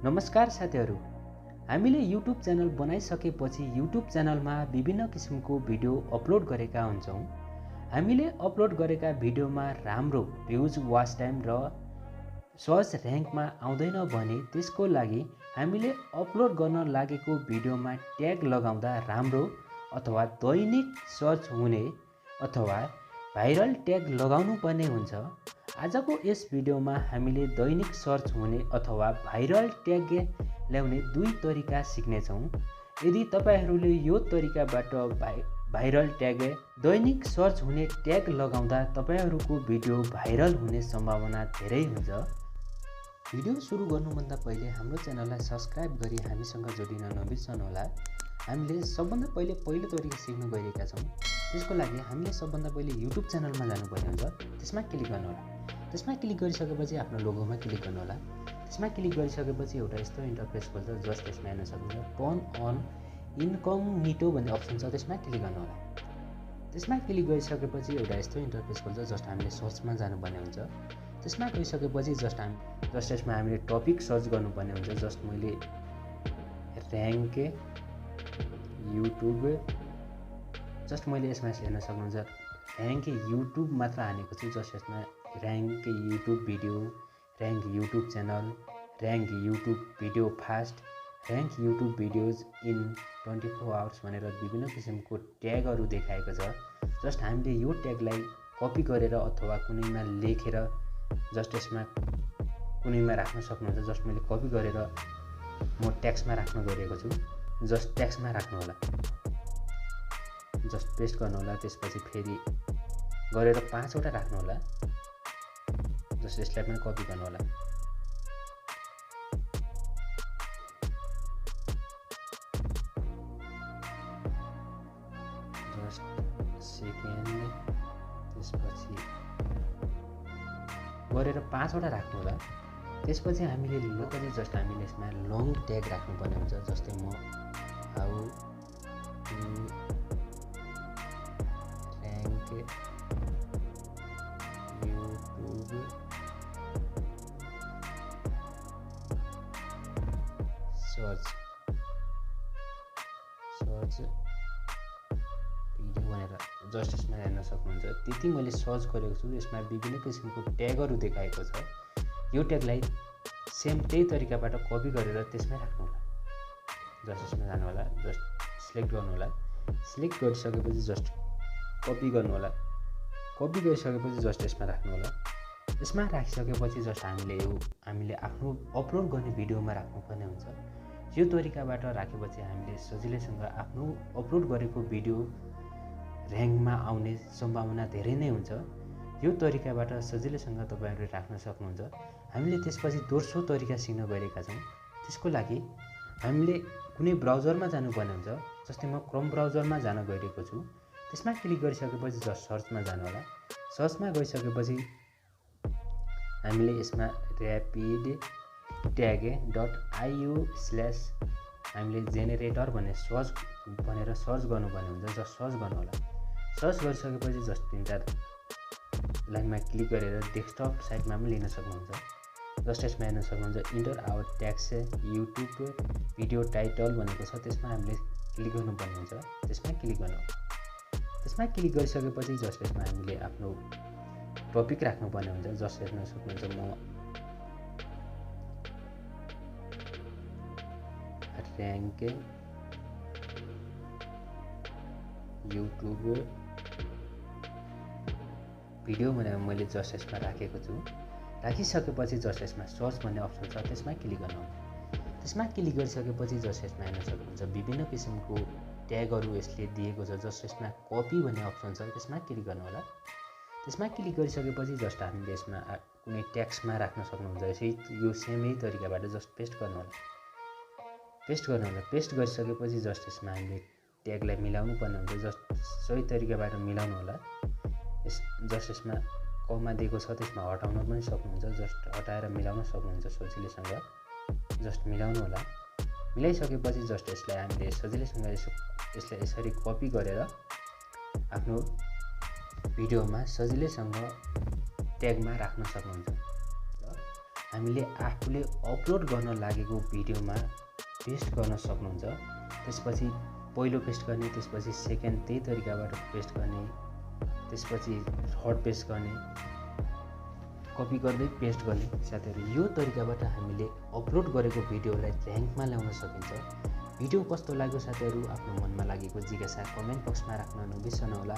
नमस्कार साथीहरू, हामीले युट्युब च्यानल बनाइसकेपछि युट्युब च्यानलमा विभिन्न किसिमको भिडियो अपलोड गरेका हुन्छौँ। हामीले अपलोड गरेका भिडियोमा राम्रो भ्युज, वाच टाइम र सर्च र्याङ्कमा आउँदैन भने त्यसको लागि हामीले अपलोड गर्न लागेको भिडियोमा ट्याग लगाउँदा राम्रो अथवा दैनिक सर्च हुने अथवा भाइरल ट्याग लगाउनु पर्ने हुन्छ। आजको यस भिडियोमा हामीले दैनिक सर्च हुने अथवा भाइरल ट्याग ल्याउने दुई तरिका सिक्नेछौँ। यदि तपाईहरूले यो तरिकाबाट भाइरल ट्याग दैनिक सर्च हुने ट्याग लगाउँदा तपाईहरूको भिडियो भाइरल हुने सम्भावना धेरै हुन्छ। भिडियो सुरु गर्नुभन्दा पहिले हाम्रो च्यानललाई सब्स्क्राइब गरी हामीसँग जोडिन नबिर्सनुहोला। हामीले सबभन्दा पहिलो तरिका सिक्न गइरहेका छौँ। त्यसको लागि हामीले सबभन्दा पहिले युट्युब च्यानलमा जानुपर्ने हुन्छ। त्यसमा क्लिक गर्नुहोला। त्यसमा क्लिक गरिसकेपछि आफ्नो लोगोमा क्लिक गर्नुहोला। त्यसमा क्लिक गरिसकेपछि एउटा यस्तो इन्टरफेस खोल्छ। जस्ट त्यसमा हेर्न सक्नुहुन्छ टर्न अन इन्कग्निटो भन्ने अप्सन छ, त्यसमा क्लिक गर्नुहोला। त्यसमा क्लिक गरिसकेपछि एउटा यस्तो इन्टरफेस खोल्छ। जस्ट हामीले सर्चमा जानुपर्ने हुन्छ। त्यसमा गइसकेपछि जस्ट यसमा हामीले टपिक सर्च गर्नुपर्ने हुन्छ। जस्ट मैले र्याङ्क युट्युब जस्ट मैले यसमा हेर्न सक्नुहुन्छ र्याङ्क युट्युब मात्र हानेको छु। जस्ट यसमा rank YouTube video, rank YouTube channel, rank YouTube video fast, rank YouTube videos in 24 hours भनेर विभिन्न किसिमको ट्यागहरू देखाएको छ। जस्ट हामीले यो ट्यागलाई कपी गरेर अथवा कुनैमा लेखेर जस्ट यसमा कुनैमा राख्न सक्नुहुन्छ। जस्ट मैले कपी गरेर म ट्याक्समा राख्न गइरहेको छु। जस्ट ट्याक्समा राख्नु होला। जस्ट पेस्ट गर्नु होला। त्यसपछि फेरि गरेर 5 वटा राख्नु होला। जस्ट यसलाई पनि कपी गर्नु होला। जस्ट सेकेन्ड त्यसपछि गरेर 5 वटा राख्नु होला। त्यसपछि हामीले लोकली जस्ट हामीले यसमा लङ ट्याग राख्नुपर्ने हुन्छ। जस्तै म how to rank YouTube search video भनेर जस्ट यसमा हेर्न सक्नुहुन्छ। त्यति मैले सर्च गरेको छु। यसमा विभिन्न किसिमको ट्यागहरू देखाएको छ। यो ट्यागलाई सेम त्यही तरिकाबाट कपी गरेर त्यसमै राख्नु होला। जस्ट यसमा जानु होला। जस्ट सिलेक्ट गर्नु होला। सिलेक्ट गरिसकेपछि जस्ट कपी गर्नु होला। कपी गरिसकेपछि जस्ट यसमा राख्नु होला। यसमा राखिसकेपछि जस्ट हामीले आफ्नो अपलोड गर्ने भिडियोमा राख्नुपर्ने हुन्छ। यो तरिकाबाट राखेपछि हामीले सजिलैसँग आफ्नो अपलोड गरेको भिडियो र्याङ्कमा आउने सम्भावना धेरै नै हुन्छ। यो तरिकाबाट सजिलैसँग तपाईँहरूले राख्न सक्नुहुन्छ। हामीले त्यसपछि दोस्रो तरिका सिक्न गइरहेका छौँ। त्यसको लागि हामीले कुनै ब्राउजरमा जानुपर्ने हुन्छ। जस्तै म क्रोम ब्राउजरमा जान गइरहेको छु। त्यसमा क्लिक गरिसकेपछि जस्ट सर्चमा जानु होला। सर्चमा गइसकेपछि हामीले यसमा ऱ्यापिड ट्याग .io/ हामीले जेनेरेटर भनेर सर्च गर्नुपर्ने हुन्छ। जस्ट सर्च गर्नु होला। सर्च गरिसकेपछि जस्ट 3 लाइनमा क्लिक गरेर डेस्कटप साइटमा पनि लिन सक्नुहुन्छ। जस्ट यसमा हेर्न सक्नुहुन्छ enter our tags YouTube video title भनेको छ। त्यसमा हामीले क्लिक गर्नुपर्ने हुन्छ। त्यसमा क्लिक गर्नु। त्यसमा क्लिक गरिसकेपछि जस्ट यसमा हामीले आफ्नो टपिक राख्नुपर्ने हुन्छ। जस्ट हेर्न सक्नुहुन्छ म र्याङ्क युट्युब भिडियो भनेर मैले जस्ट यसमा राखेको छु। राखिसकेपछि जस्ट यसमा सर्च भन्ने अप्सन छ, त्यसमा क्लिक गर्नु। त्यसमा क्लिक गरिसकेपछि जस्ट यसमा हेर्न सक्नुहुन्छ विभिन्न किसिमको ट्यागहरू यसले दिएको छ। जस्ट यसमा कपी भन्ने अप्सन छ, त्यसमा क्लिक गर्नु होला। त्यसमा क्लिक गरिसकेपछि जस्ट हामीले यसमा कुनै ट्याक्समा राख्न सक्नुहुन्छ। यो सेमै तरिकाबाट जस्ट पेस्ट गर्नु होला। पेस्ट गरिसकेपछि जस्ट यसमा हामीले ट्यागलाई मिलाउनु पर्ने हुन्छ। जस्ट सही तरिकाबाट मिलाउनु होला। जस्ट यसमा कमा दिएको छ, त्यसमा हटाउन पनि सक्नुहुन्छ। जस्ट हटाएर मिलाउन सक्नुहुन्छ सजिलैसँग। जस्ट मिलाउनु होला। मिलाइसकेपछि जस्ट यसलाई हामीले सजिलैसँग यसलाई यसरी कपी गरेर आफ्नो भिडियोमा सजिलैसँग ट्यागमा राख्न सक्नुहुन्छ। हामीले आफूले अपलोड गर्न लागेको भिडियोमा पेस्ट गर्न सक्नुहुन्छ। त्यसपछि पहिलो पेस्ट गर्ने, त्यसपछि सेकेन्ड त्यही तरिकाबाट पेस्ट गर्ने, त्यसपछि थर्ड पेस्ट गर्ने, कपी गर्दै पेस्ट गर्ने। साथीहरू यो तरिकाबाट हामीले अपलोड गरेको भिडियोलाई र्याङ्कमा ल्याउन सकिन्छ। भिडियो कस्तो लाग्यो साथीहरू, आफ्नो मनमा लागेको जिज्ञासा कमेन्ट बक्समा राख्न नबिर्सनुहोला।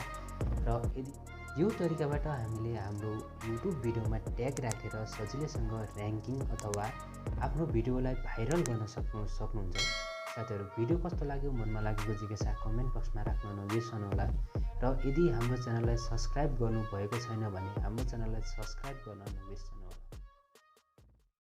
र यदि यो तरिकाबाट हामीले हाम्रो युट्युब भिडियोमा ट्याग राखेर सजिलैसँग र्याङ्किङ अथवा आफ्नो भिडियोलाई भाइरल गर्न सक्नुहुन्छ। साथीहरू भिडियो कस्तो लाग्यो, मनमा लागेको जिज्ञासा कमेन्ट बक्समा राख्न नबिर्सनुहोला। र यदि हाम्रो च्यानललाई सब्सक्राइब गर्नुभएको छैन भने हाम्रो च्यानललाई सब्सक्राइब गर्न नबिर्सनुहोला।